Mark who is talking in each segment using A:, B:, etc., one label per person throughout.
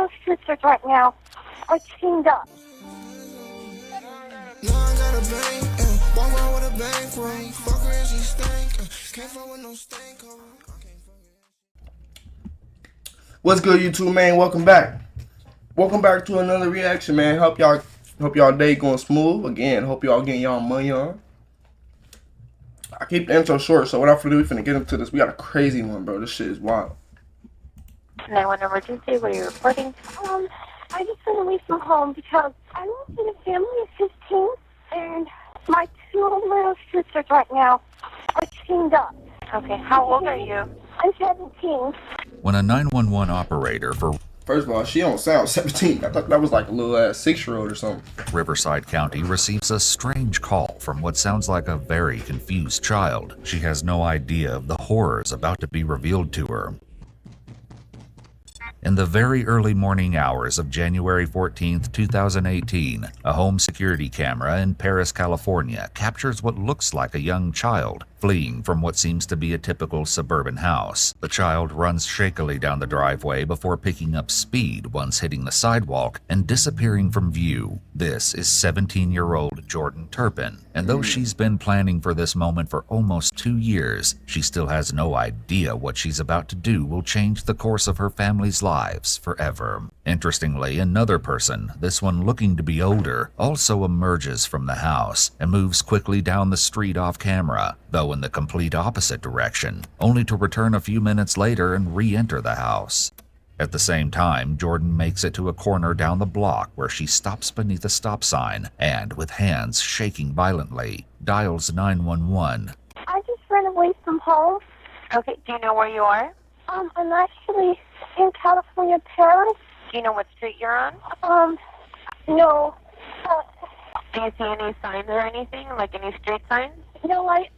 A: little sisters right now are chained up.
B: What's good, YouTube, man? Welcome back. Welcome back to another reaction, man. Hope y'all day going smooth. Again, hope y'all getting y'all money on. I keep the intro short, so without further ado, we finna get into this. We got a crazy one, bro. This shit is wild.
A: 911 emergency, what are you reporting? I just went away from home because I live in a family of 15, and my two little sisters right now are chained up. Okay, how old are you? I'm 17.
C: When a 911 operator for
B: First of all, she don't sound 17. I thought that was like a little ass 6-year-old or something.
C: Riverside County receives a strange call from what sounds like a very confused child. She has no idea of the horrors about to be revealed to her. In the very early morning hours of January 14, 2018, a home security camera in Paris, California captures what looks like a young child fleeing from what seems to be a typical suburban house. The child runs shakily down the driveway before picking up speed once hitting the sidewalk and disappearing from view. This is 17-year-old Jordan Turpin, and though she's been planning for this moment for almost 2 years, she still has no idea what she's about to do will change the course of her family's lives forever. Interestingly, another person, this one looking to be older, also emerges from the house and moves quickly down the street off camera, though in the complete opposite direction, only to return a few minutes later and re-enter the house. At the same time, Jordan makes it to a corner down the block where she stops beneath a stop sign and, with hands shaking violently, dials 911.
A: I just ran away from home.
D: Okay, do you know where you are?
A: I'm actually in California, Paris.
D: Do you know what street you're on?
A: No.
D: Do you see any signs or anything, like any street signs?
A: No, I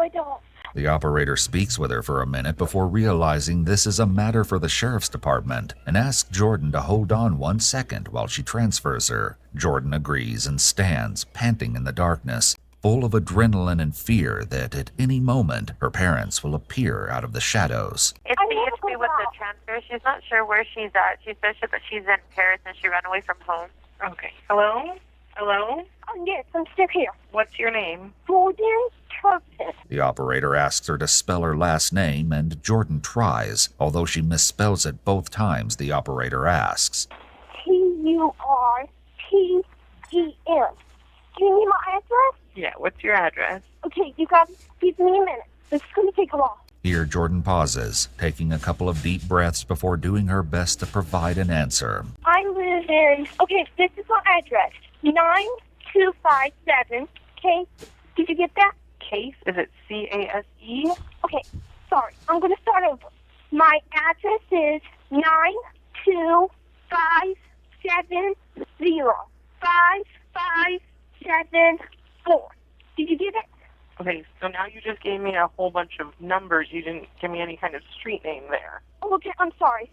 A: don't.
C: The operator speaks with her for a minute before realizing this is a matter for the sheriff's department and asks Jordan to hold on 1 second while she transfers her. Jordan agrees and stands, panting in the darkness, full of adrenaline and fear that at any moment her parents will appear out of the shadows.
D: It's BHP with the transfer. She's not sure where she's at. She says that she's in Paris and she ran away from home.
E: Okay. Hello? Hello?
A: Oh, yes, I'm still here.
E: What's your name?
A: Jordan Turpin.
C: The operator asks her to spell her last name, and Jordan tries, although she misspells it both times the operator asks.
A: Turpin. Do you need my address?
E: Yeah, what's your address?
A: Okay, you guys give me a minute. This is going to take a while.
C: Here, Jordan pauses, taking a couple of deep breaths before doing her best to provide an answer.
A: I live in... Okay, this is my address. 9257 Case. Did you get that?
E: Case? Is it C-A-S-E?
A: Okay, sorry. I'm going to start over. My address is 925705574. Did you get it?
E: Okay, so now you just gave me a whole bunch of numbers. You didn't give me any kind of street name there.
A: Oh, okay, I'm sorry.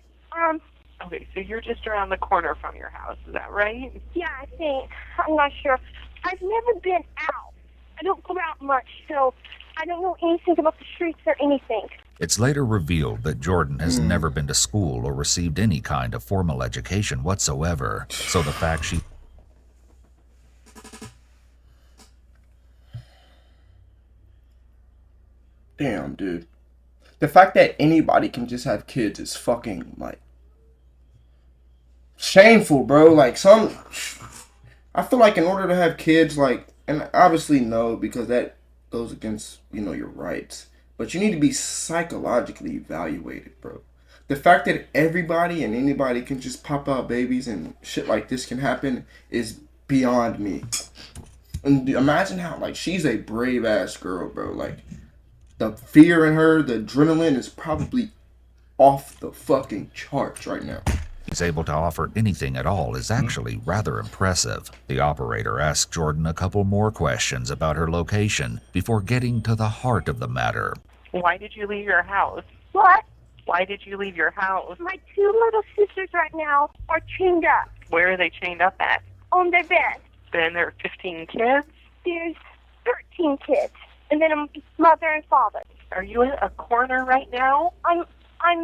E: Okay, so you're just around the corner from your house, is that right?
A: Yeah, I think. I'm not sure. I've never been out. I don't go out much, so I don't know anything about the streets or anything.
C: It's later revealed that Jordan has never been to school or received any kind of formal education whatsoever, so the fact she...
B: Damn, dude. The fact that anybody can just have kids is fucking, like, shameful, bro. Like, I feel like in order to have kids, like, and obviously no, because that goes against, your rights. But you need to be psychologically evaluated, bro. The fact that everybody and anybody can just pop out babies and shit like this can happen is beyond me. And imagine how, like, she's a brave ass girl, bro. Like, the fear in her, the adrenaline is probably off the fucking charts right now.
C: He's able to offer anything at all is actually rather impressive. The operator asks Jordan a couple more questions about her location before getting to the heart of the matter.
E: Why did you leave your house?
A: What?
E: Why did you leave your house?
A: My two little sisters right now are chained up
E: Where are they chained up at?
A: on their bed.
E: Then there are 15 kids?
A: There's 13 kids, and then a mother and father.
E: Are you at a corner right now?
A: I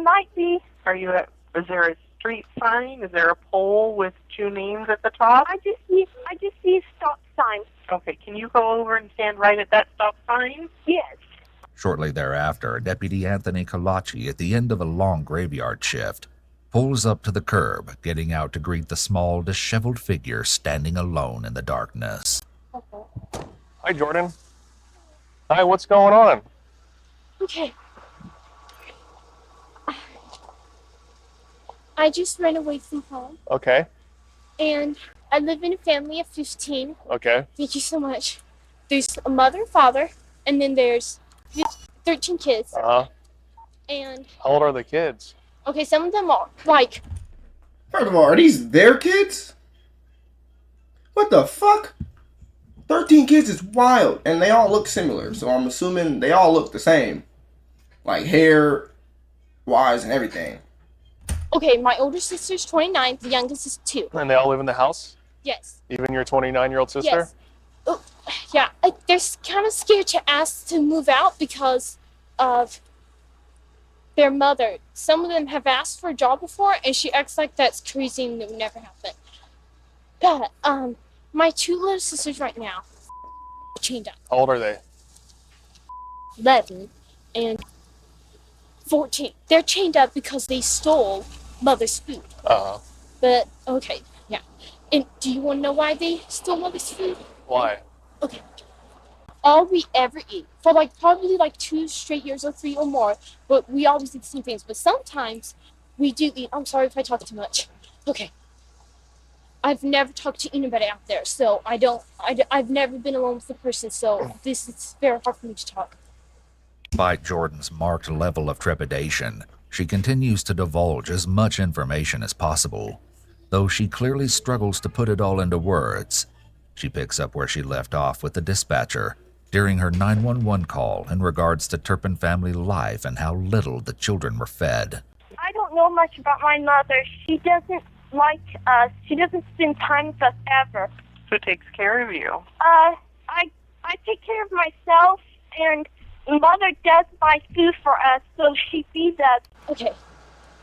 A: might be.
E: Is there a street sign? Is there a pole with two names at the top?
A: I just see a stop sign.
E: Okay, can you go over and stand right at that stop sign?
A: Yes.
C: Shortly thereafter, Deputy Anthony Kalachi, at the end of a long graveyard shift, pulls up to the curb, getting out to greet the small, disheveled figure standing alone in the darkness.
F: Hi, Jordan. Hi, what's going on?
G: Okay. I just ran away from home,
F: Okay,
G: and I live in a family of 15.
F: okay.
G: Thank you so much. There's a mother and father, and then there's 13 kids.
F: Uh-huh.
G: And,
F: How old are the kids?
G: okay, some of them are, like,
B: First of all, are these their kids? What the fuck? 13 kids is wild, and they all look similar, so I'm assuming they all look the same. Like hair, wise, and everything.
G: okay, my older sister's 29, the youngest is 2.
F: And they all live in the house?
G: Yes.
F: Even your 29-year-old sister?
G: Yes. Oh, yeah, they're kind of scared to ask to move out because of their mother. Some of them have asked for a job before, and she acts like that's crazy and it would never happen. But, my 2 little sisters right now are chained up.
F: How old are they?
G: 11 and 14. They're chained up because they stole mother's food.
F: Uh-huh.
G: But, okay, yeah. And do you want to know why they stole mother's food?
F: Why?
G: Okay. All we ever eat, for probably 2 straight years or 3 or more, but we always eat the same things. But sometimes we do eat, I'm sorry if I talk too much. Okay. I've never talked to anybody out there, so I've never been alone with a person, so this is very hard for me to talk.
C: Despite Jordan's marked level of trepidation, she continues to divulge as much information as possible. Though she clearly struggles to put it all into words, she picks up where she left off with the dispatcher during her 911 call in regards to Turpin family life and how little the children were fed.
A: I don't know much about my mother. She doesn't like us. She doesn't spend time with us ever.
E: Who takes care of you?
A: I take care of myself, and mother does buy food for us, so she feeds us.
G: Okay.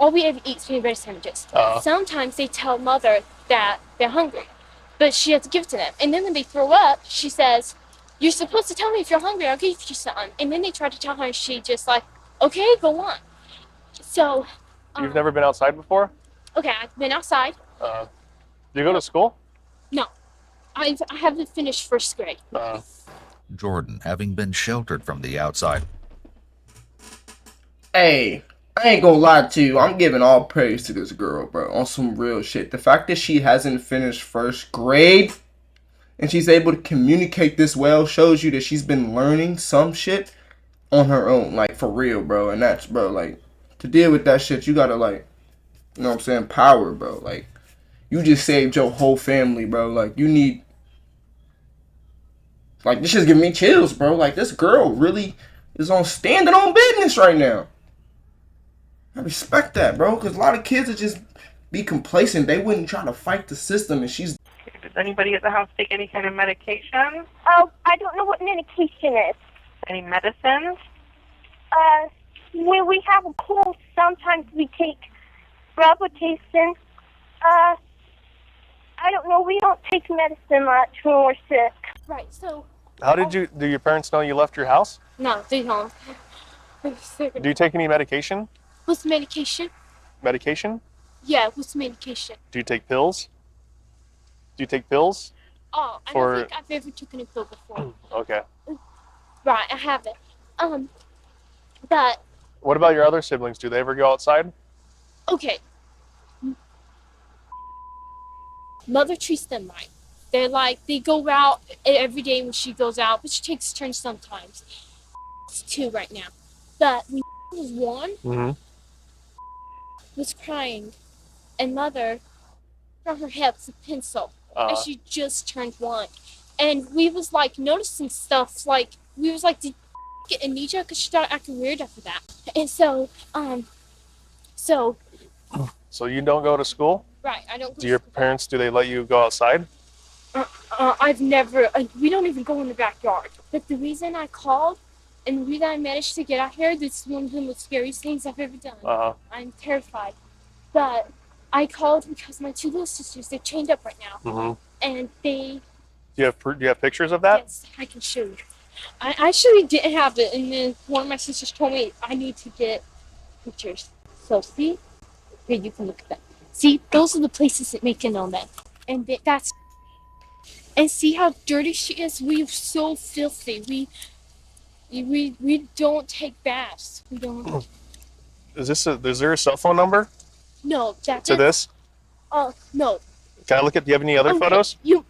G: All we ever eat is peanut butter sandwiches. Sometimes they tell mother that they're hungry, but she has to give it to them. And then when they throw up, she says, "You're supposed to tell me if you're hungry, I'll give you something." And then they try to tell her, and she just okay, go on. So,
F: You've never been outside before?
G: okay, I've been outside.
F: Do you go to school?
G: No, I haven't finished first grade.
C: Jordan, having been sheltered from the outside,
B: Hey, I ain't gonna lie to you. I'm giving all praise to this girl, bro. On some real shit. The fact that she hasn't finished first grade and she's able to communicate this well shows you that she's been learning some shit on her own. Like, for real, bro. And that's, bro, to deal with that shit, you gotta, you know what I'm saying, power, bro. You just saved your whole family, bro. You need... this shit's giving me chills, bro. This girl really is standing on business right now. I respect that, bro, because a lot of kids would just be complacent. They wouldn't try to fight the system, and she's...
E: Does anybody at the house take any kind of medication?
A: Oh, I don't know what medication is.
E: Any medicines?
A: When we have a cold, sometimes we take Robitussin. I don't know, we don't take medicine much when we're sick.
G: Right, so...
F: How do your parents know you left your house?
G: No, they don't.
F: Do you take any medication?
G: What's medication?
F: Medication?
G: Yeah, what's medication?
F: Do you take pills? Do you take pills?
G: Oh, I
F: For-
G: don't think I've ever taken a pill before.
F: Okay.
G: Right, I haven't. But,
F: What about your other siblings? Do they ever go outside?
G: okay. Mother treats them right. They're they go out every day when she goes out, but she takes turns sometimes. It's 2 right now. But when was 1, was crying, and mother from her hips a pencil, and she just turned 1. And we was noticing stuff, we was did you get amnesia? Because she started acting weird after that. And so,
F: So you don't go to school?
G: right, I don't go
F: Do your
G: to school.
F: parents, do they let you go outside?
G: I've never, we don't even go in the backyard. But the reason I called and the reason I managed to get out here, this is one of the most scariest things I've ever done. I'm terrified. But I called because my two little sisters, they're chained up right now.
F: Mm-hmm.
G: And they...
F: Do you have pictures of that?
G: Yes, I can show you. I actually didn't have it, and then one of my sisters told me I need to get pictures. So see? Here, you can look at that. See, those are the places that make it on them. And that's... And see how dirty she is? We're so filthy. We don't take baths. We don't...
F: Is there a cell phone number
G: No, that's
F: to this?
G: Oh, no.
F: Can I look at, do you have any other
G: Okay,
F: photos?
G: You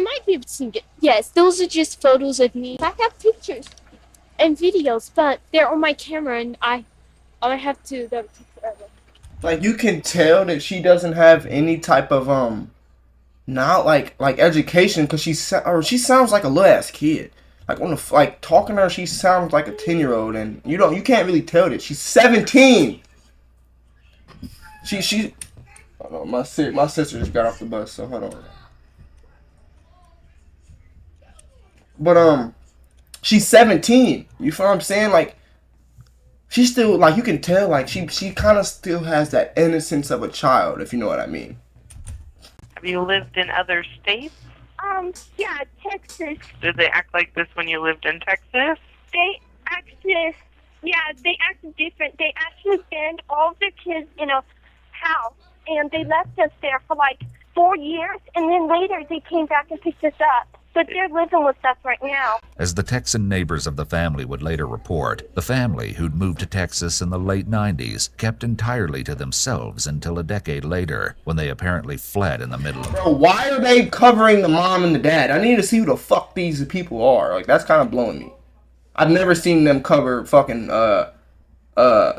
G: might be able to see it. Yes, those are just photos of me. I have pictures and videos, but they're on my camera, and I have to... That would take forever.
B: Like, you can tell that she doesn't have any type of not like education, because she sounds like a little ass kid. Like, on the like talking to her, she sounds like a 10-year-old, and you can't really tell that she's 17. She hold on, my sister just got off the bus, so hold on. But she's 17. You feel what I'm saying? Like, she's still, like, you can tell, like, she kind of still has that innocence of a child, if you know what I mean.
E: Have you lived in other states?
A: Yeah, Texas.
E: Did they act like this when you lived in Texas?
A: They actually different. They actually banned all of their kids in a house, and they left us there for like 4 years, and then later they came back and picked us up. But they're living with us right now.
C: As the Texan neighbors of the family would later report, the family, who'd moved to Texas in the late 90s, kept entirely to themselves until a decade later, when they apparently fled in the middle of...
B: Bro, why are they covering the mom and the dad? I need to see who the fuck these people are. Like, that's kind of blowing me. I've never seen them cover fucking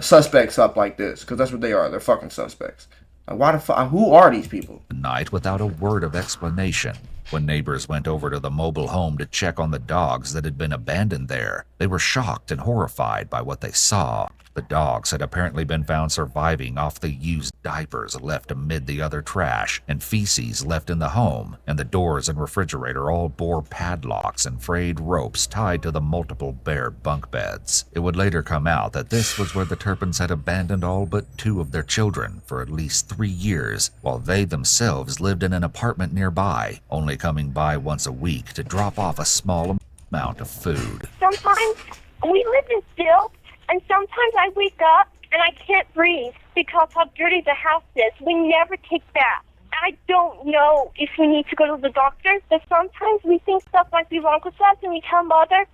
B: suspects up like this, because that's what they are. They're fucking suspects. Like, why the fuck? Who are these people?
C: Night without a word of explanation. When neighbors went over to the mobile home to check on the dogs that had been abandoned there, they were shocked and horrified by what they saw. The dogs had apparently been found surviving off the used diapers left amid the other trash and feces left in the home, and the doors and refrigerator all bore padlocks and frayed ropes tied to the multiple bare bunk beds. It would later come out that this was where the Turpins had abandoned all but 2 of their children for at least 3 years, while they themselves lived in an apartment nearby, only coming by once a week to drop off a small amount of food.
A: Sometimes we live in stilts, and sometimes I wake up and I can't breathe because how dirty the house is. We never take baths. I don't know if we need to go to the doctor, but sometimes we think stuff might be wrong with us, and we tell Mother,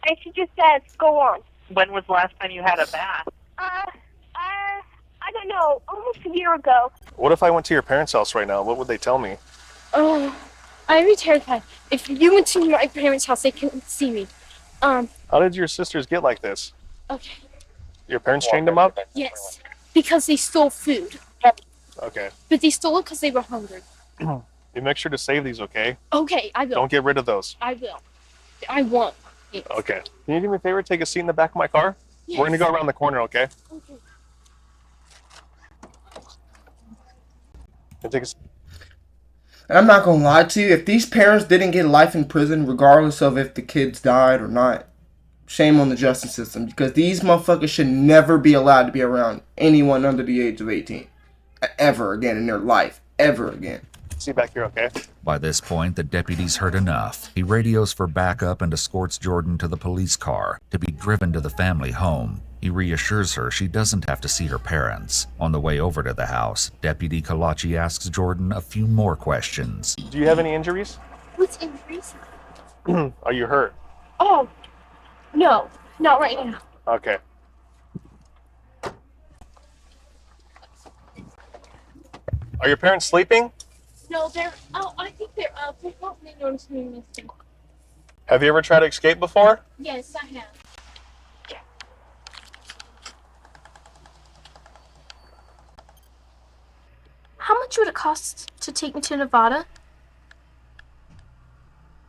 A: and she just says, go on.
E: When was the last time you had a bath?
A: I don't know, almost a year ago.
F: What if I went to your parents' house right now? What would they tell me?
G: Oh, I'd be terrified. If you went to my parents' house, they couldn't see me.
F: How did your sisters get like this?
G: Okay.
F: Your parents chained them up?
G: Yes, because they stole food.
F: Okay.
G: But they stole it because they were hungry.
F: You make sure to save these, okay?
G: Okay, I will.
F: Don't get rid of those.
G: I will. I want it.
F: Okay. Can you do me a favor? Take a seat in the back of my car?
G: Yes.
F: We're going to go around the corner, okay?
G: Okay.
F: And take a...
B: And I'm not gonna lie to you, if these parents didn't get life in prison, regardless of if the kids died or not, shame on the justice system, because these motherfuckers should never be allowed to be around anyone under the age of 18. Ever again in their life. Ever again.
F: See back here, okay?
C: By this point, the deputy's heard enough. He radios for backup and escorts Jordan to the police car to be driven to the family home. He reassures her she doesn't have to see her parents. On the way over to the house, Deputy Kalachi asks Jordan a few more questions.
F: Do you have any injuries?
G: What's injuries?
F: Are you hurt?
G: Oh, no, not right now.
F: Okay. Are your parents sleeping?
G: No, I think they're up. They probably noticed me missing.
F: Have you ever tried to escape before?
G: Yes, I have.
H: How much would it cost to take me to Nevada?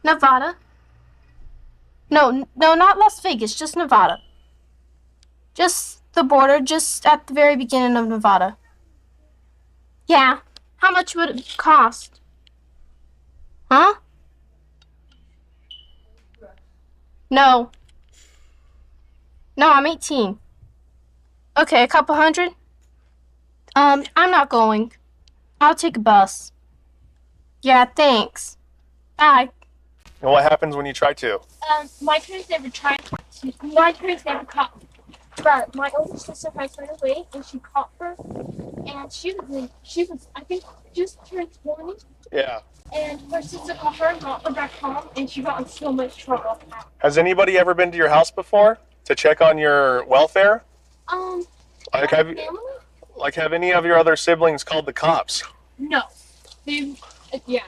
H: Nevada? No, not Las Vegas, just Nevada. Just the border, just at the very beginning of Nevada. Yeah. How much would it cost? Huh? No. No, I'm 18. Okay, a couple hundred? I'm not going. I'll take a bus. Yeah, thanks. Bye.
F: And what happens when you try to?
G: My parents never tried to. My parents never caught me. But my older sister has run away, and she caught her, and she was I think just turned 20.
F: Yeah.
G: And her sister caught her and brought her back home, and she got in so much trouble.
F: Has anybody ever been to your house before to check on your welfare?
G: Like family?
F: Like, have any of your other siblings called the cops?
G: No. They, yeah.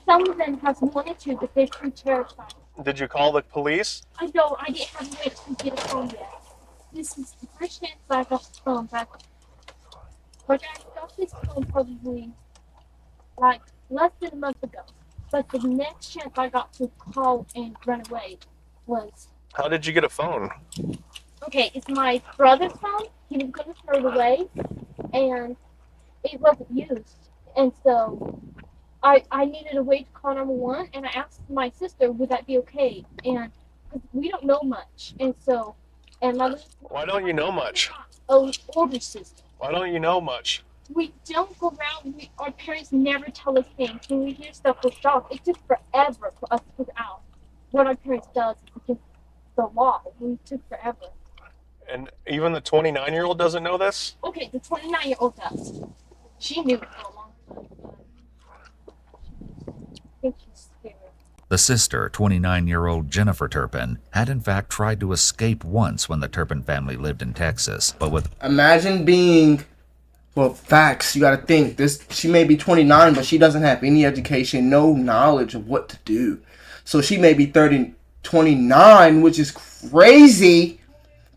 G: Some of them have wanted to, but they're too terrified.
F: Did you call the police?
G: I didn't have a way to get a phone yet. This is the first chance that I got the phone back. But I got this phone probably like less than a month ago. But the next chance I got to call and run away was...
F: How did you get a phone?
G: Okay, it's my brother's phone. He was going to throw it away, and it wasn't used. And so I needed a way to call 911, and I asked my sister, would that be okay? And cause we don't know much. And so, and my
F: Why don't you know much?
G: Older sister.
F: Why don't you know much?
G: We don't go around. Our parents never tell us things. When we hear stuff, we're shocked. It took forever for us to figure out what our parents does because the law. We took forever.
F: And even the 29-year-old doesn't know this?
G: Okay, the 29-year-old does. She knew it for a long time, but I think she's scared.
C: The sister, 29-year-old Jennifer Turpin, had in fact tried to escape once when the Turpin family lived in Texas, but with...
B: Imagine being... Well, facts, you gotta think. She may be 29, but she doesn't have any education, no knowledge of what to do. So she may be 29, which is crazy,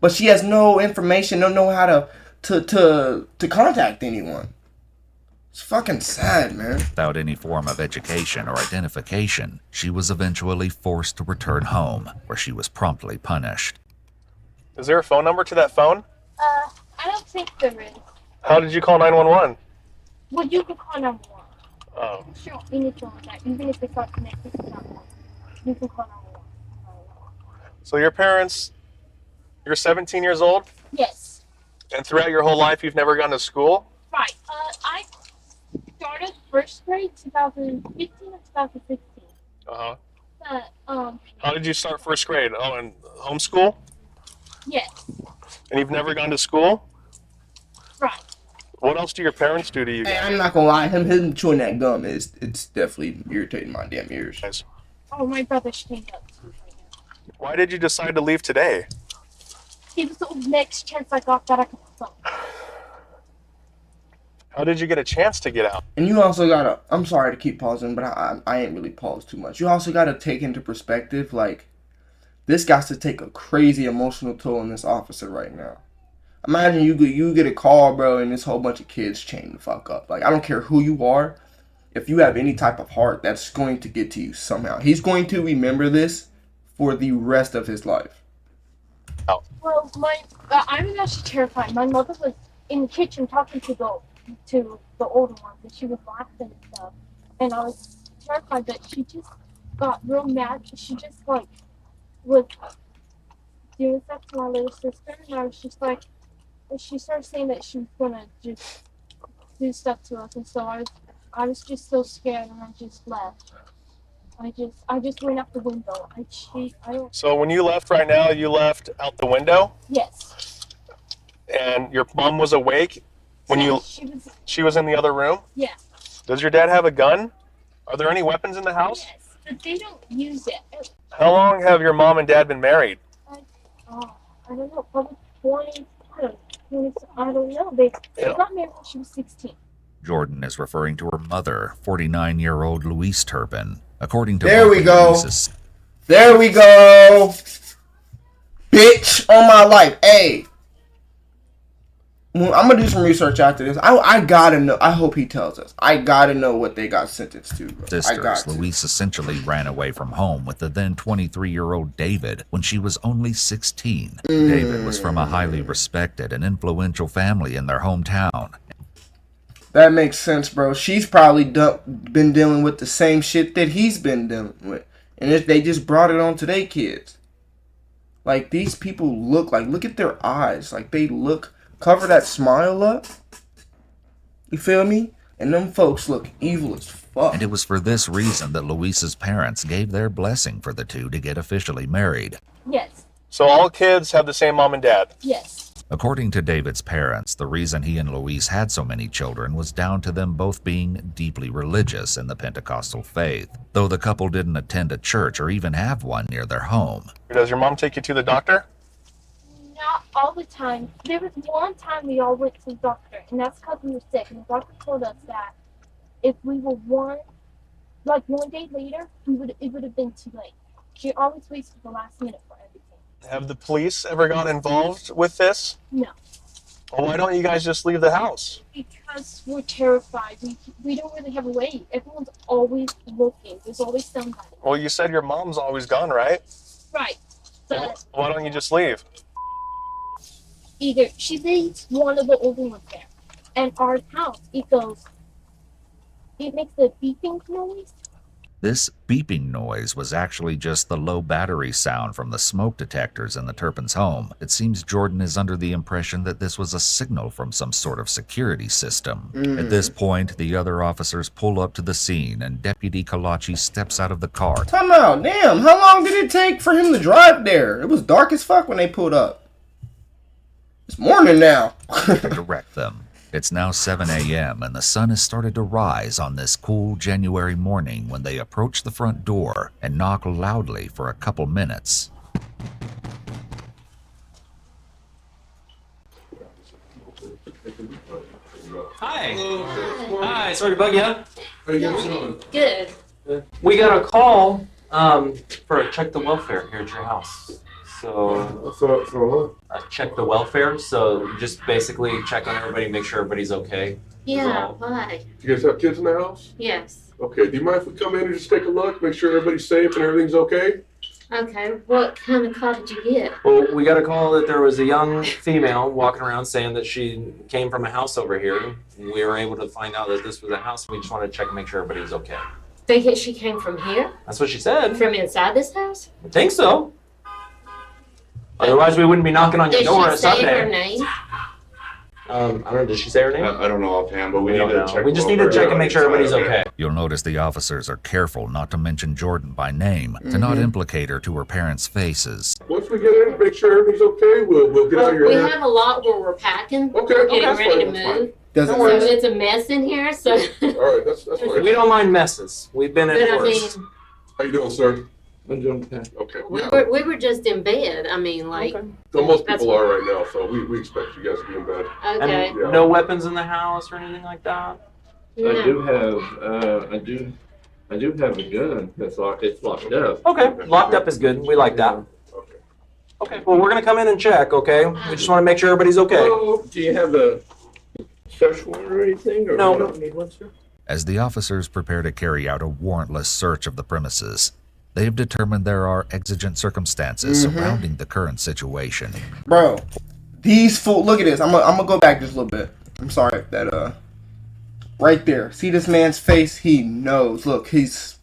B: but she has no information, don't know how to contact anyone. It's fucking sad, man.
C: Without any form of education or identification, she was eventually forced to return home, where she was promptly punished.
F: Is there a phone number to that phone?
G: I don't think there is.
F: How did you call 911?
G: Well, you can call 911.
F: Oh.
G: Sure, anything like that. Even if it's not connected to 911, you can call 911.
F: So your parents, you're 17 years old?
G: Yes.
F: And throughout your whole life, you've never gone to school?
G: Right. I started first grade 2015 and 2016.
F: Uh-huh.
G: But,
F: How did you start first grade? Oh, in homeschool?
G: yes.
F: And you've never gone to school?
G: Right.
F: What else do your parents do to you
B: Hey,
F: guys?
B: I'm not gonna lie, him chewing that gum it's definitely irritating my damn ears.
G: Oh, my brother stand up too right now.
F: Why did you decide to leave today?
G: It was the next chance I got that I could phone.
F: How did you get a chance to get out?
B: And you also gotta, I'm sorry to keep pausing, but I ain't really paused too much. You also gotta take into perspective, like, this got to take a crazy emotional toll on this officer right now. Imagine you get a call, bro, and this whole bunch of kids chain the fuck up. Like, I don't care who you are. If you have any type of heart, that's going to get to you somehow. He's going to remember this for the rest of his life.
G: Well, I was actually terrified. My mother was in the kitchen talking to the older ones, and she was laughing and stuff. And I was terrified, but she just got real mad. She just, like, was doing stuff to my little sister, and I was just like, and she started saying that she was gonna just do stuff to us, and so I was just so scared, and I just left. I just went out the window. I don't.
F: So when you left right now, you left out the window?
G: Yes.
F: And your mom was awake when she was in the other room?
G: Yeah.
F: Does your dad have a gun? Are there any weapons in the house?
G: Yes, but they don't use it.
F: How long have your mom and dad been married?
G: I don't know, probably 20, I don't know. They got married when she was 16.
C: Jordan is referring to her mother, 49-year-old Louise Turpin. According to
B: There we go.
C: Louise's...
B: There we go. Bitch on my life. Hey. Well, I'm going to do some research after this. I got to know. I hope he tells us. I got to know what they got sentenced to, bro.
C: Sisters, Louise essentially ran away from home with the then 23-year-old David when she was only 16. David was from a highly respected and influential family in their hometown.
B: That makes sense, bro. She's probably been dealing with the same shit that he's been dealing with. And they just brought it on to their kids. Like, these people look at their eyes. Like, they look, cover that smile up. You feel me? And them folks look evil as fuck.
C: And it was for this reason that Luis's parents gave their blessing for the two to get officially married.
G: Yes.
F: So all kids have the same mom and dad?
G: Yes.
C: According to David's parents, the reason he and Luis had so many children was down to them both being deeply religious in the Pentecostal faith, though the couple didn't attend a church or even have one near their home.
F: Does your mom take you to the doctor?
G: Not all the time. There was one time we all went to the doctor, and that's because we were sick. And the doctor told us that if we were one day later, it would have been too late. She always waits for the last minute for everything.
F: Have the police ever got involved with this?
G: No.
F: Well, why don't you guys just leave the house?
G: Because we're terrified. We don't really have a way. Everyone's always looking. There's always somebody.
F: Well, you said your mom's always gone, right?
G: Right. But
F: Why don't you just leave?
G: either she leaves one of the older ones there, and our house, it makes a beeping noise.
C: This beeping noise was actually just the low battery sound from the smoke detectors in the Turpin's home. It seems Jordan is under the impression that this was a signal from some sort of security system. At this point, the other officers pull up to the scene and Deputy Kalachi steps out of the car.
B: Time out. Damn, how long did it take for him to drive there? It was dark as fuck when they pulled up. It's morning now.
C: To direct them. It's now 7 a.m. and the sun has started to rise on this cool January morning when they approach the front door and knock loudly for a couple minutes.
I: Hi. Hi. Sorry to bug you.
J: How you guys doing?
H: Good.
I: We got a call for a check the welfare here at your house. So
J: For what?
I: check the welfare. So just basically check on everybody, make sure everybody's okay.
H: Yeah, why?
J: You guys have kids in the house?
H: Yes.
J: Okay, do you mind if we come in and just take a look, make sure everybody's safe and everything's okay?
H: Okay, what kind of call did you get?
I: Well, we got a call that there was a young female walking around saying that she came from a house over here. We were able to find out that this was a house. We just wanted to check and make sure everybody's okay.
H: Think she came from here?
I: That's what she said.
H: From inside this house?
I: I think so. Otherwise, we wouldn't be knocking on your
H: Did
I: door
H: she
I: on
H: say
I: Sunday.
H: her name?
I: I don't know. Did she say her name?
J: I don't know offhand, but we
I: We
J: need
I: don't
J: to
I: know.
J: check.
I: We just need to check and make sure everybody's okay.
C: You'll notice the officers are careful not to mention Jordan by name, to not implicate her to her parents' faces.
J: Once we get in, make sure everything's okay, we'll get out of your
H: We
J: hair.
H: have a lot where we're packing.
J: Okay,
H: Getting
J: that's
H: ready
J: fine,
H: to
J: that's fine.
H: move.
B: Doesn't
H: So
B: matter.
H: it's a mess in here, so.
J: Alright, that's fine.
I: We don't mind messes. We've been
H: But
I: in
H: I
I: worse.
H: mean,
J: How you doing, sir?
K: I'm doing okay.
J: Okay,
H: we
J: yeah.
H: were just in bed. I mean, like,
I: Okay.
J: So most
H: That's
J: people are right now, so we expect you guys to be in bed.
H: okay.
I: And no weapons in the house or anything like that?
K: I
H: No.
K: do have I do have a gun that's locked. It's locked up.
I: Okay, locked up is good. We like that.
J: Okay.
I: Okay, well, we're gonna come in and check, okay? We just wanna make sure everybody's okay.
K: Oh, do you have a search warrant or anything? Or
I: No.
K: we don't need one, sir?
C: As the officers prepare to carry out a warrantless search of the premises, they have determined there are exigent circumstances surrounding the current situation.
B: Bro, these fools. Look at this. I'm gonna go back just a little bit. I'm sorry that right there. See this man's face? He knows. Look, he's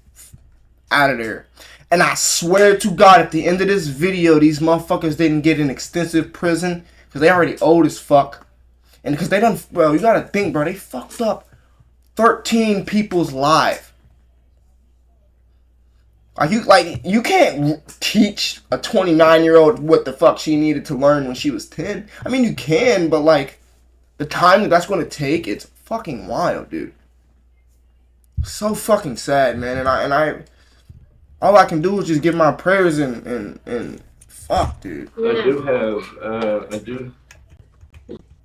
B: out of there. And I swear to God, at the end of this video, these motherfuckers didn't get an extensive prison because they already old as fuck. And because they done, bro, you gotta think, bro, they fucked up 13 people's lives. You can't teach a 29-year-old what the fuck she needed to learn when she was 10. I mean, you can, but like the time that's going to take, it's fucking wild, dude. So fucking sad, man. And I all I can do is just give my prayers and fuck, dude.
K: I do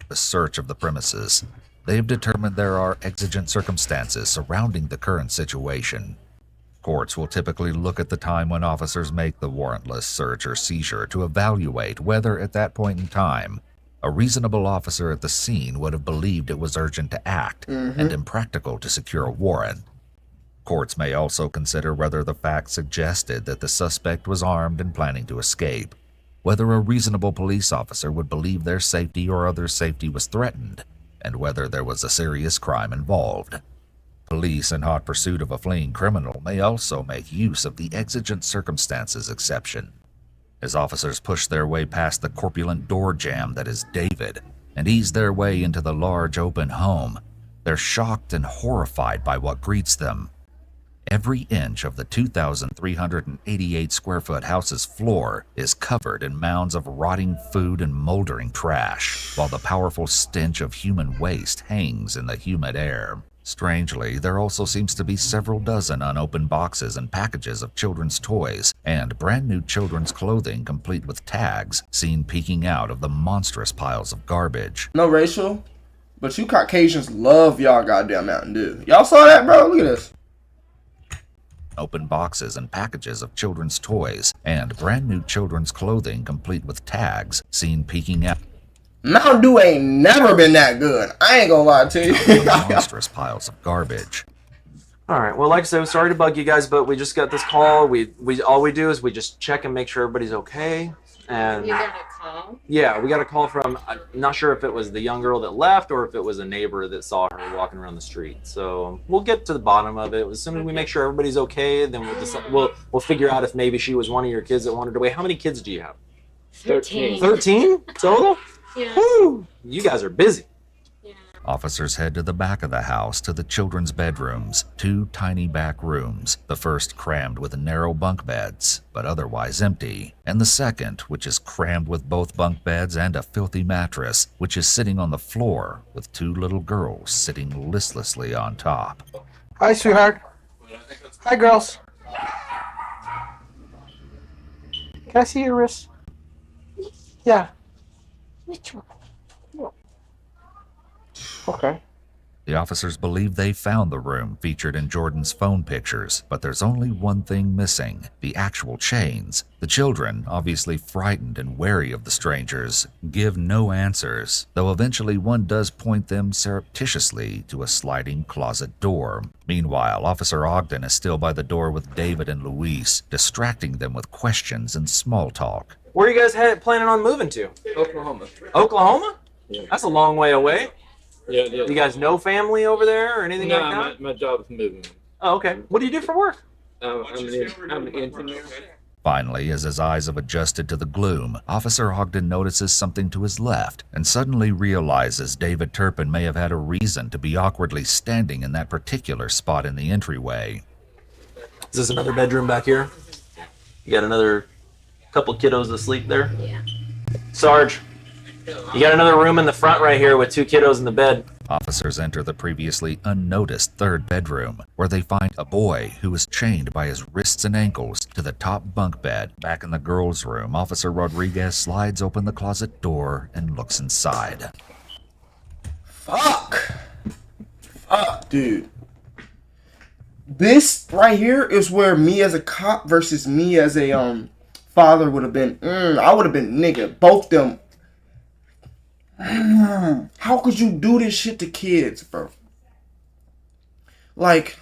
C: The search of the premises, they have determined there are exigent circumstances surrounding the current situation. Courts will typically look at the time when officers make the warrantless search or seizure to evaluate whether, at that point in time, a reasonable officer at the scene would have believed it was urgent to act and impractical to secure a warrant. Courts may also consider whether the facts suggested that the suspect was armed and planning to escape, whether a reasonable police officer would believe their safety or others' safety was threatened, and whether there was a serious crime involved. Police in hot pursuit of a fleeing criminal may also make use of the exigent circumstances exception. As officers push their way past the corpulent door jamb that is David and ease their way into the large open home, They're shocked and horrified by what greets them. Every inch of the 2,388 square foot house's floor is covered in mounds of rotting food and moldering trash, while the powerful stench of human waste hangs in the humid air. Strangely, there also seems to be several dozen unopened boxes and packages of children's toys and brand new children's clothing complete with tags seen peeking out of the monstrous piles of garbage.
B: No racial, but you Caucasians love y'all goddamn Mountain Dew. Y'all saw that, bro? Look at this.
C: Open boxes and packages of children's toys and brand new children's clothing complete with tags seen peeking out.
B: Mountain Dew ain't never been that good. I ain't gonna lie to you.
C: Monstrous piles of garbage.
I: All right. Well, like I said, sorry to bug you guys, but we just got this call. We all we do is we just check and make sure everybody's okay. And
L: You got a call?
I: yeah, we got a call from, I'm not sure if it was the young girl that left or if it was a neighbor that saw her walking around the street. So we'll get to the bottom of it. As soon as we make sure everybody's okay, then we'll decide, we'll figure out if maybe she was one of your kids that wandered away. How many kids do you have?
L: 13.
I: 13 total?
L: Yeah.
I: Woo! You guys are busy.
C: Officers head to the back of the house to the children's bedrooms, 2 tiny back rooms, the first crammed with narrow bunk beds, but otherwise empty, and the second, which is crammed with both bunk beds and a filthy mattress, which is sitting on the floor with 2 little girls sitting listlessly on top.
M: Hi, sweetheart. Hi, girls. Can I see your wrist? Yeah.
L: Which one?
M: Okay.
C: The officers believe they found the room featured in Jordan's phone pictures, but there's only one thing missing: the actual chains. The children, obviously frightened and wary of the strangers, give no answers, though eventually one does point them surreptitiously to a sliding closet door. Meanwhile, Officer Ogden is still by the door with David and Luis, distracting them with questions and small talk.
I: Where are you guys planning on moving to?
K: Oklahoma.
I: Oklahoma?
K: Yeah.
I: That's a long way away.
K: Yeah, yeah.
I: You guys know family over there or anything like that?
K: my job is moving.
I: Oh, okay. What do you do for work?
K: I'm an engineer.
C: Finally, as his eyes have adjusted to the gloom, Officer Ogden notices something to his left and suddenly realizes David Turpin may have had a reason to be awkwardly standing in that particular spot in the entryway.
I: Is this another bedroom back here? You got another couple kiddos asleep there?
L: Yeah.
I: Sarge, you got another room in the front right here with 2 kiddos in the bed.
C: Officers enter the previously unnoticed third bedroom, where they find a boy who is chained by his wrists and ankles to the top bunk bed. Back in the girls' room, Officer Rodriguez slides open the closet door and looks inside.
B: Fuck, dude. This right here is where me as a cop versus me as a father would have been. I would have been nigga. Both them. How could you do this shit to kids, bro? Like,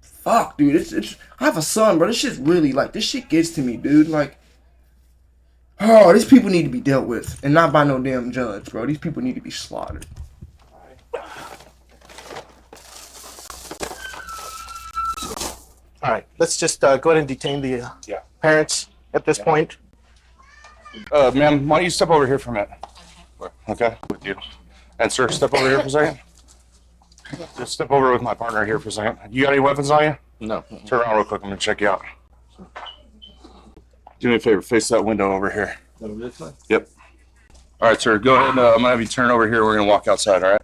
B: fuck, dude. It's. I have a son, bro. This shit's really like, this shit gets to me, dude. Like, oh, these people need to be dealt with, and not by no damn judge, bro. These people need to be slaughtered.
M: All right. Let's just go ahead and detain the parents at this point.
F: Ma'am, why don't you step over here for a minute? Okay, with you. And sir, step over here for a second. Just step over with my partner here for a second. You got any weapons on you?
K: No.
F: Turn around real quick, I'm gonna check you out. Do me a favor, face that window over here.
K: Over this way?
F: Yep. All right, sir, go ahead. I'm gonna have you turn over here. We're gonna walk outside, all right?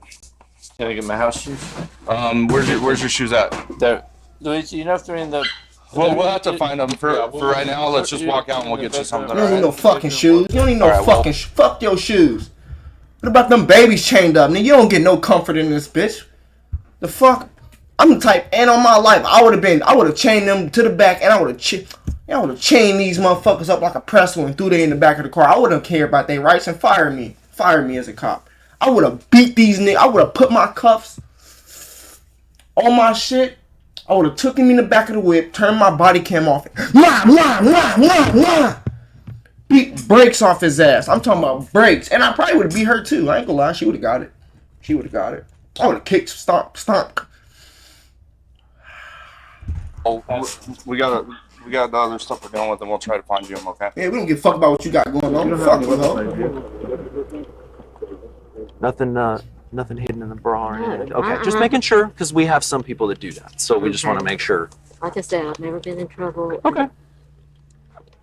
K: Can I get my house shoes?
F: Where's your shoes at?
K: There. Luis, you know if they're in the...
F: Well, we'll have to find them. For right now, let's just walk out and we'll get you something.
B: You don't need no fucking shoes. You don't need no fucking fuck your shoes. What about them babies chained up? Nigga, you don't get no comfort in this bitch. The fuck? I'm the type, and on my life, I would have chained them to the back, and I would have chained these motherfuckers up like a pretzel and threw them in the back of the car. I wouldn't care about their rights and fire me as a cop. I would have beat these niggas. I would have put my cuffs on my shit. I would have took him in the back of the whip, turned my body cam off, beat brakes off his ass. I'm talking about brakes. And I probably would have beat her too. I ain't gonna lie, she would have got it. I would have kicked, stomp.
F: Oh, we got the other stuff we're dealing with, and we'll try to find you them, okay?
B: Yeah, we don't give a fuck about what you got going on. Fuck you, ho.
I: Nothing hidden in the bra or
L: No,
I: anything. Okay, just making sure because we have some people that do that, so we just want to
L: Okay.
I: make sure.
L: Like I said, I've never been in trouble.
I: Okay.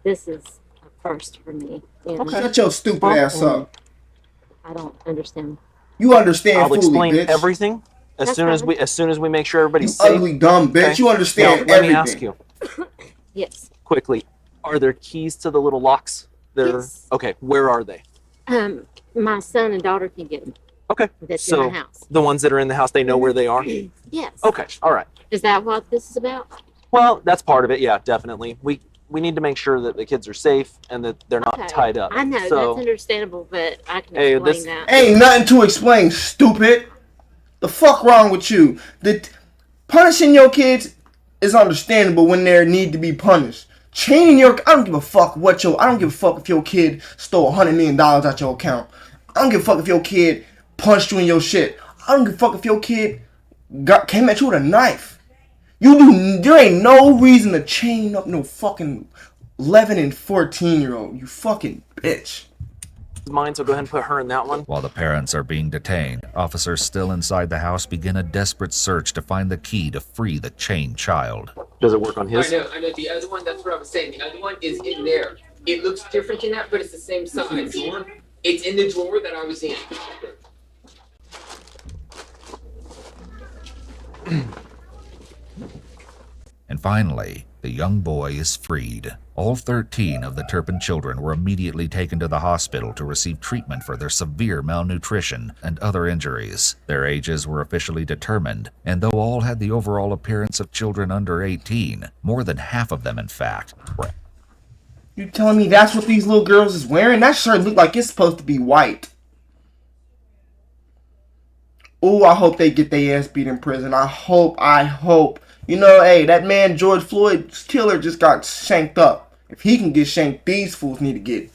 L: This is a first for me. And
B: Shut your stupid ass up.
L: I don't understand.
B: You understand
I: I'll
B: fully,
I: explain
B: bitch.
I: everything as
L: That's
I: soon as
L: fine.
I: we make sure everybody's
B: You
I: safe.
B: ugly dumb bitch.
I: Okay?
B: You understand
I: Now, let
B: everything.
I: me ask you
L: Yes.
I: quickly: are there keys to the little locks?
L: Yes.
I: Okay. Where are they?
L: My son and daughter can get them.
I: Okay.
L: That's
I: So
L: in my house.
I: the ones that are in the house, they know where they are.
L: Yes.
I: Okay. All right.
L: Is that what this is about?
I: Well, that's part of it. Yeah, definitely. We need to make sure that the kids are safe and that they're not
L: Okay.
I: tied up.
L: I know
I: So,
L: that's understandable, but I can
I: Hey,
L: explain
I: this-
L: that.
B: Ain't nothing to explain, stupid. The fuck wrong with you? Punishing your kids is understandable when they need to be punished. Chaining I don't give a fuck I don't give a fuck if your kid stole $100 million out your account. I don't give a fuck if your kid punched you in your shit. I don't give a fuck if your kid came at you with a knife. There ain't no reason to chain up no fucking 11 and 14-year-old. You fucking bitch.
I: mine, so go ahead and put her in that one.
C: While the parents are being detained, officers still inside the house begin a desperate search to find the key to free the chained child.
I: Does it work on his?
N: I know. The other one, that's what I was saying. The other one is in there. It looks different than that, but it's the same size. It's in the drawer that I was in.
C: And finally, the young boy is freed. All 13 of the Turpin children were immediately taken to the hospital to receive treatment for their severe malnutrition and other injuries. Their ages were officially determined, and though all had the overall appearance of children under 18, more than half of them, in fact, were.
B: You telling me that's what these little girls is wearing? That shirt look like it's supposed to be white. Oh, I hope they get their ass beat in prison. I hope. You know, hey, that man George Floyd's killer just got shanked up. If he can get shanked, these fools need to get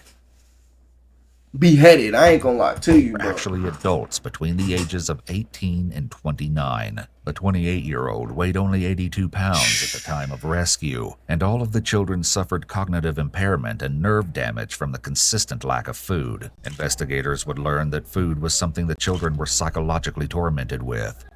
B: beheaded. I ain't gonna lie to you, bro.
C: Actually adults between the ages of 18 and 29. The 28-year-old weighed only 82 pounds at the time of rescue, and all of the children suffered cognitive impairment and nerve damage from the consistent lack of food. Investigators would learn that food was something the children were psychologically tormented with.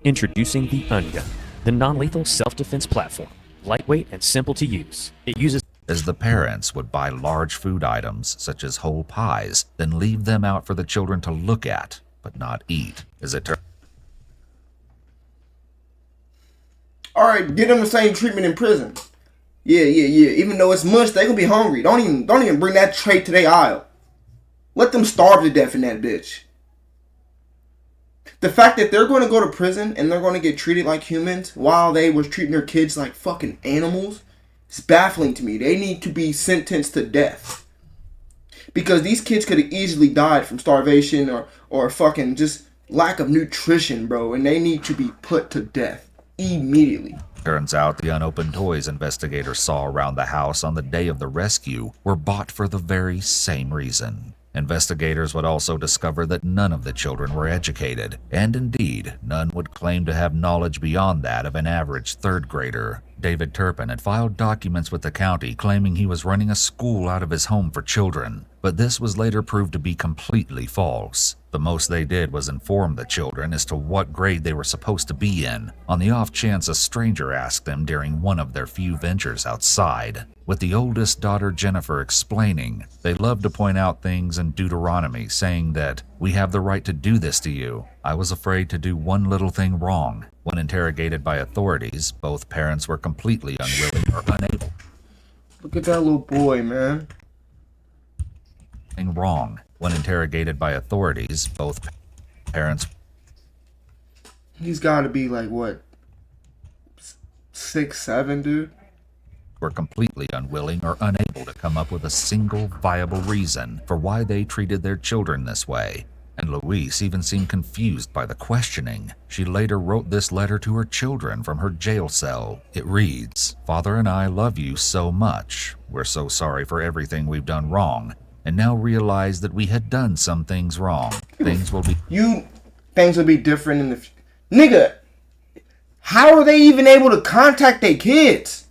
O: Introducing the Ungun, the non-lethal self-defense platform. Lightweight and simple to use. It uses
C: as the parents would buy large food items such as whole pies, then leave them out for the children to look at, but not eat. As it turns
B: Alright, get them the same treatment in prison. Yeah. Even though it's mush, they gonna be hungry. Don't even bring that tray to their aisle. Let them starve to death in that bitch. The fact that they're going to go to prison and they're going to get treated like humans while they was treating their kids like fucking animals is baffling to me. They need to be sentenced to death. Because these kids could have easily died from starvation or fucking just lack of nutrition, bro. And they need to be put to death immediately.
C: Turns out the unopened toys investigators saw around the house on the day of the rescue were bought for the very same reason. Investigators would also discover that none of the children were educated, and indeed, none would claim to have knowledge beyond that of an average third grader. David Turpin had filed documents with the county claiming he was running a school out of his home for children, but this was later proved to be completely false. The most they did was inform the children as to what grade they were supposed to be in, on the off chance a stranger asked them during one of their few ventures outside. With the oldest daughter Jennifer explaining, they loved to point out things in Deuteronomy saying that, "We have the right to do this to you. I was afraid to do one little thing wrong." When interrogated by authorities, both parents were completely unwilling or unable.
B: Look at that little boy, man.
C: Wrong. When interrogated by authorities, both parents.
B: He's got to be like, what, 6, 7, dude?
C: Were completely unwilling or unable to come up with a single viable reason for why they treated their children this way. And Louise even seemed confused by the questioning. She later wrote this letter to her children from her jail cell. It reads, "Father and I love you so much. We're so sorry for everything we've done wrong, and now realize that we had done some things wrong. Things will be
B: different in the nigga. How are they even able to contact their kids?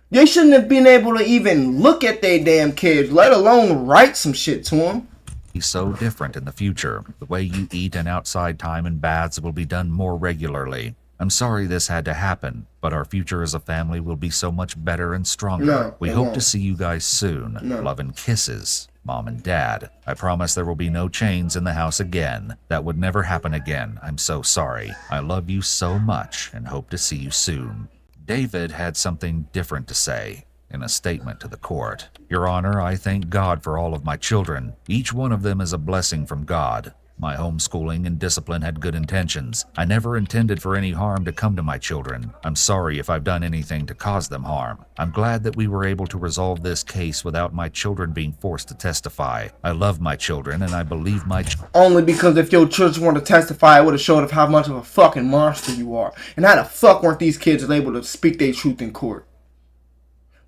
B: They shouldn't have been able to even look at their damn kids, let alone write some shit to them.
C: be so different in the future. The way you eat and outside time and baths will be done more regularly. I'm sorry this had to happen, but our future as a family will be so much better and stronger.
B: No,
C: We
B: it
C: hope
B: won't.
C: to see you guys soon.
B: No.
C: Love and kisses, Mom and Dad. I promise there will be no chains in the house again. That would never happen again. I'm so sorry. I love you so much and hope to see you soon. David had something different to say in a statement to the court. Your Honor, I thank God for all of my children. Each one of them is a blessing from God. My homeschooling and discipline had good intentions. I never intended for any harm to come to my children. I'm sorry if I've done anything to cause them harm. I'm glad that we were able to resolve this case without my children being forced to testify. I love my children and I believe my
B: Only because if your children want to testify, it would have showed of how much of a fucking monster you are. And how the fuck weren't these kids able to speak their truth in court?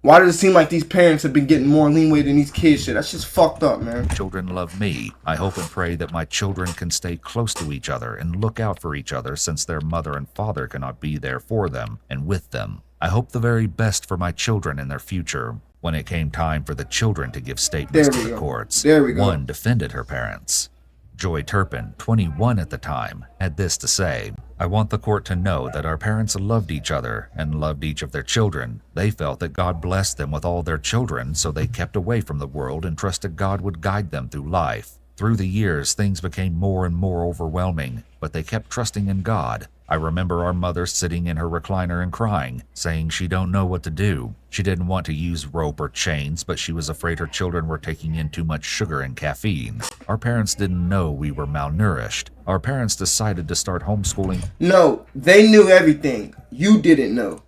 B: Why does it seem like these parents have been getting more leeway than these kids shit? That's just fucked up, man.
C: children love me. I hope and pray that my children can stay close to each other and look out for each other since their mother and father cannot be there for them and with them. I hope the very best for my children and their future. When it came time for the children to give statements to the courts, one defended her parents. Joy Turpin, 21 at the time, had this to say: I want the court to know that our parents loved each other and loved each of their children. They felt that God blessed them with all their children, so they kept away from the world and trusted God would guide them through life. Through the years, things became more and more overwhelming, but they kept trusting in God. I remember our mother sitting in her recliner and crying, saying she don't know what to do. She didn't want to use rope or chains, but she was afraid her children were taking in too much sugar and caffeine. Our parents didn't know we were malnourished. Our parents decided to start homeschooling.
B: No, they knew everything. You didn't know.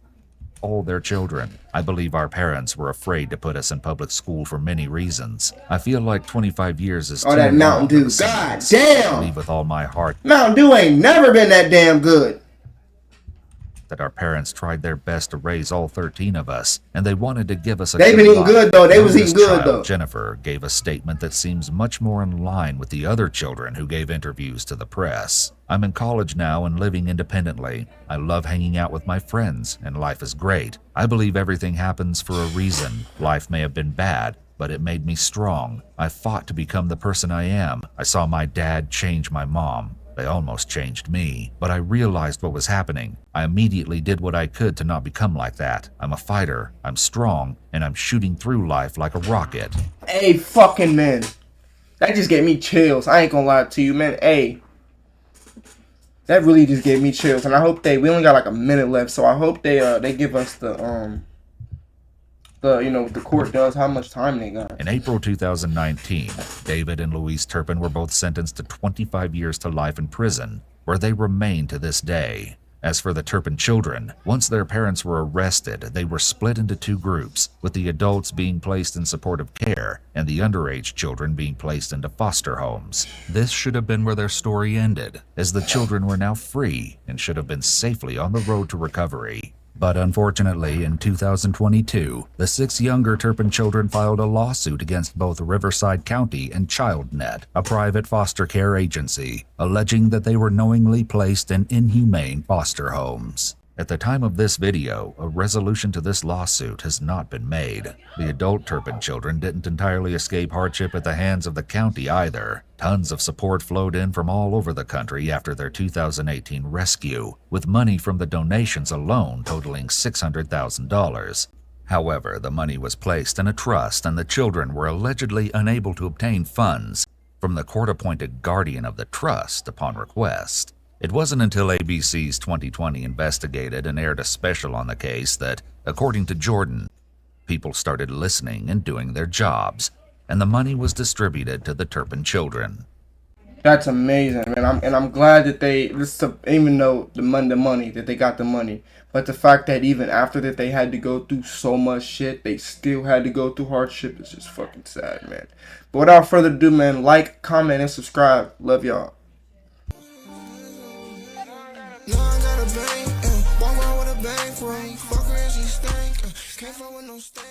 C: All their children. I believe our parents were afraid to put us in public school for many reasons. I feel like 25 years is too
B: that Mountain
C: long.
B: Dew. God damn!
C: I believe with all my heart
B: Mountain Dew ain't never been that damn good.
C: that our parents tried their best to raise all 13 of us, and they wanted to give us a
B: They been eating good, though. They was eating good,
C: child,
B: though.
C: Jennifer gave a statement that seems much more in line with the other children who gave interviews to the press. I'm in college now and living independently. I love hanging out with my friends, and life is great. I believe everything happens for a reason. Life may have been bad, but it made me strong. I fought to become the person I am. I saw my dad change my mom. They almost changed me, but I realized what was happening. I immediately did what I could to not become like that. I'm a fighter, I'm strong, and I'm shooting through life like a rocket.
B: Hey, fucking man. That just gave me chills. I ain't gonna lie to you, man. Hey. That really just gave me chills. And I hope we only got like a minute left, so I hope they give us the what the court does, how much time they got.
C: In April 2019, David and Louise Turpin were both sentenced to 25 years to life in prison, where they remain to this day. As for the Turpin children, once their parents were arrested, they were split into two groups, with the adults being placed in supportive care and the underage children being placed into foster homes. This should have been where their story ended, as the children were now free and should have been safely on the road to recovery. But unfortunately, in 2022, the 6 younger Turpin children filed a lawsuit against both Riverside County and ChildNet, a private foster care agency, alleging that they were knowingly placed in inhumane foster homes. At the time of this video, a resolution to this lawsuit has not been made. The adult Turpin children didn't entirely escape hardship at the hands of the county either. Tons of support flowed in from all over the country after their 2018 rescue, with money from the donations alone totaling $600,000. However, the money was placed in a trust and the children were allegedly unable to obtain funds from the court-appointed guardian of the trust upon request. It wasn't until ABC's 2020 investigated and aired a special on the case that, according to Jordan, people started listening and doing their jobs, and the money was distributed to the Turpin children.
B: That's amazing, man. I'm glad that even though the money that they got the money, but the fact that even after that they had to go through so much shit, they still had to go through hardship is just fucking sad, man. But without further ado, man, like, comment, and subscribe. Love y'all. Walk around with a bang, fuck her and she stank. Can't fuck with no stank.